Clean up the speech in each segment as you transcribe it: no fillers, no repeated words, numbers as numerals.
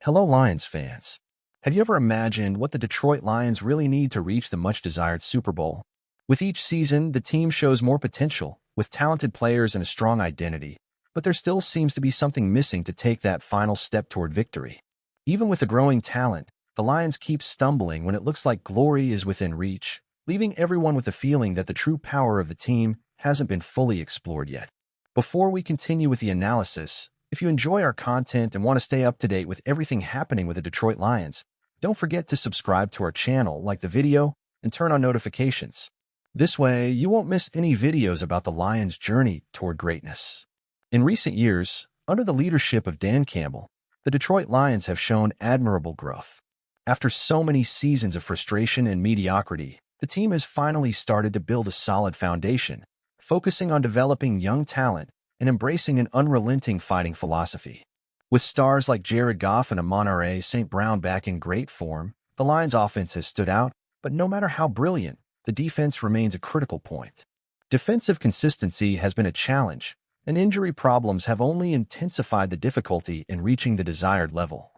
Hello, Lions fans. Have you ever imagined what the Detroit Lions really need to reach the much-desired Super Bowl? With each season, the team shows more potential, with talented players and a strong identity, but there still seems to be something missing to take that final step toward victory. Even with the growing talent, the Lions keep stumbling when it looks like glory is within reach, leaving everyone with the feeling that the true power of the team hasn't been fully explored yet. Before we continue with the analysis, if you enjoy our content and want to stay up to date with everything happening with the Detroit Lions, don't forget to subscribe to our channel, like the video, and turn on notifications. This way, you won't miss any videos about the Lions' journey toward greatness. In recent years, under the leadership of Dan Campbell, the Detroit Lions have shown admirable growth. After so many seasons of frustration and mediocrity, the team has finally started to build a solid foundation, focusing on developing young talent and embracing an unrelenting fighting philosophy. With stars like Jared Goff and Amon-Ra St. Brown back in great form, the Lions' offense has stood out, but no matter how brilliant, the defense remains a critical point. Defensive consistency has been a challenge, and injury problems have only intensified the difficulty in reaching the desired level.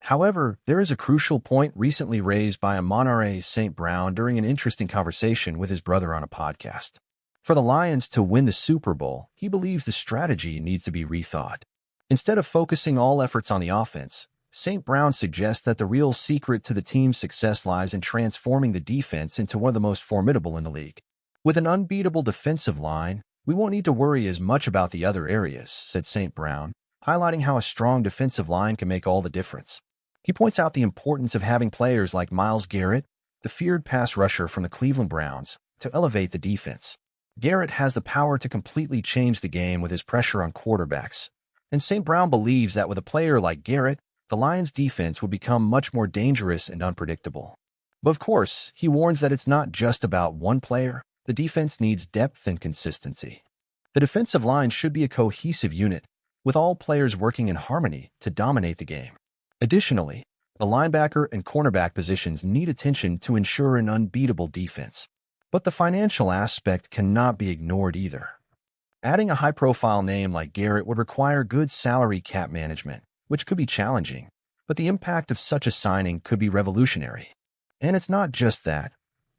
However, there is a crucial point recently raised by Amon-Ra St. Brown during an interesting conversation with his brother on a podcast. For the Lions to win the Super Bowl, he believes the strategy needs to be rethought. Instead of focusing all efforts on the offense, St. Brown suggests that the real secret to the team's success lies in transforming the defense into one of the most formidable in the league. With an unbeatable defensive line, we won't need to worry as much about the other areas, said St. Brown, highlighting how a strong defensive line can make all the difference. He points out the importance of having players like Myles Garrett, the feared pass rusher from the Cleveland Browns, to elevate the defense. Garrett has the power to completely change the game with his pressure on quarterbacks, and St. Brown believes that with a player like Garrett, the Lions' defense would become much more dangerous and unpredictable. But of course, he warns that it's not just about one player. The defense needs depth and consistency. The defensive line should be a cohesive unit, with all players working in harmony to dominate the game. Additionally, the linebacker and cornerback positions need attention to ensure an unbeatable defense. But the financial aspect cannot be ignored either. Adding a high-profile name like Garrett would require good salary cap management, which could be challenging, but the impact of such a signing could be revolutionary. And it's not just that.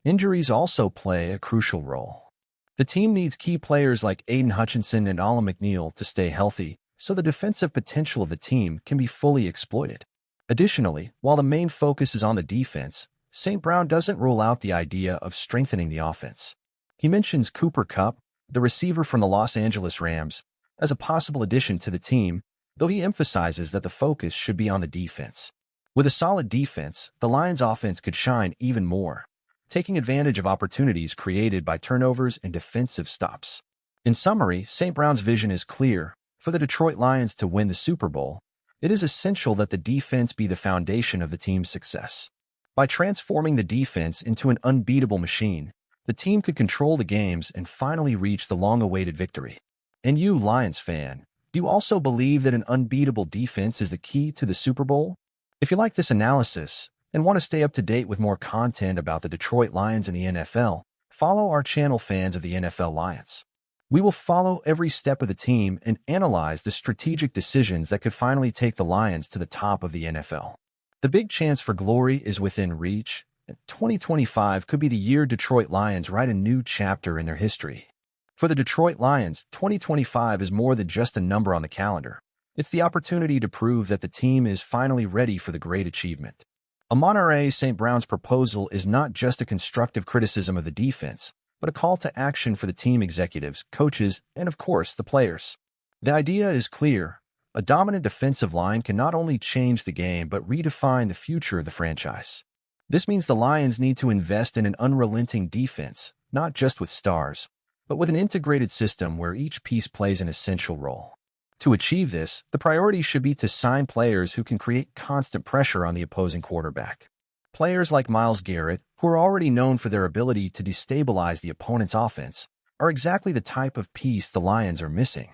Injuries also play a crucial role. The team needs key players like Aiden Hutchinson and Alim McNeill to stay healthy, so the defensive potential of the team can be fully exploited. Additionally, while the main focus is on the defense, St. Brown doesn't rule out the idea of strengthening the offense. He mentions Cooper Kupp, the receiver from the Los Angeles Rams, as a possible addition to the team, though he emphasizes that the focus should be on the defense. With a solid defense, the Lions' offense could shine even more, taking advantage of opportunities created by turnovers and defensive stops. In summary, St. Brown's vision is clear. For the Detroit Lions to win the Super Bowl, it is essential that the defense be the foundation of the team's success. By transforming the defense into an unbeatable machine, the team could control the games and finally reach the long-awaited victory. And you, Lions fan, do you also believe that an unbeatable defense is the key to the Super Bowl? If you like this analysis and want to stay up to date with more content about the Detroit Lions and the NFL, follow our channel, Fans of the NFL Lions. We will follow every step of the team and analyze the strategic decisions that could finally take the Lions to the top of the NFL. The big chance for glory is within reach, and 2025 could be the year Detroit Lions write a new chapter in their history. For the Detroit Lions, 2025 is more than just a number on the calendar. It's the opportunity to prove that the team is finally ready for the great achievement. Amon-Ra St. Brown's proposal is not just a constructive criticism of the defense, but a call to action for the team executives, coaches, and of course, the players. The idea is clear. A dominant defensive line can not only change the game but redefine the future of the franchise. This means the Lions need to invest in an unrelenting defense, not just with stars, but with an integrated system where each piece plays an essential role. To achieve this, the priority should be to sign players who can create constant pressure on the opposing quarterback. Players like Myles Garrett, who are already known for their ability to destabilize the opponent's offense, are exactly the type of piece the Lions are missing.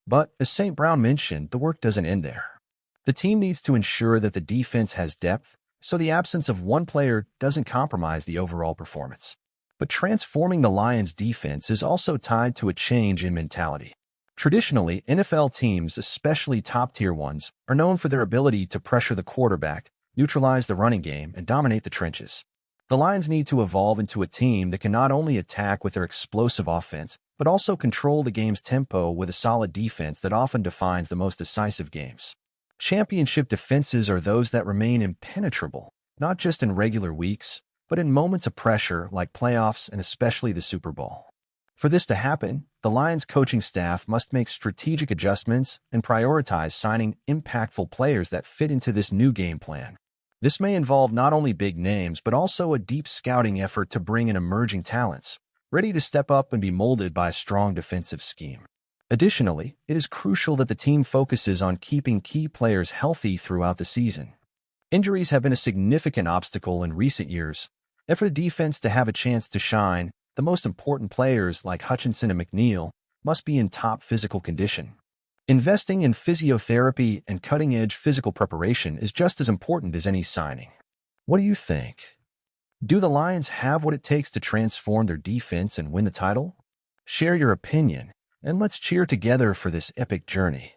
But, as St. Brown mentioned, the work doesn't end there. The team needs to ensure that the defense has depth, so the absence of one player doesn't compromise the overall performance. But transforming the Lions' defense is also tied to a change in mentality. Traditionally, NFL teams, especially top-tier ones, are known for their ability to pressure the quarterback, neutralize the running game, and dominate the trenches. The Lions need to evolve into a team that can not only attack with their explosive offense, but also control the game's tempo with a solid defense that often defines the most decisive games. Championship defenses are those that remain impenetrable, not just in regular weeks, but in moments of pressure like playoffs and especially the Super Bowl. For this to happen, the Lions coaching staff must make strategic adjustments and prioritize signing impactful players that fit into this new game plan. This may involve not only big names, but also a deep scouting effort to bring in emerging talents, ready to step up and be molded by a strong defensive scheme. Additionally, it is crucial that the team focuses on keeping key players healthy throughout the season. Injuries have been a significant obstacle in recent years, and for the defense to have a chance to shine, the most important players like Hutchinson and McNeil must be in top physical condition. Investing in physiotherapy and cutting-edge physical preparation is just as important as any signing. What do you think? Do the Lions have what it takes to transform their defense and win the title? Share your opinion, and let's cheer together for this epic journey.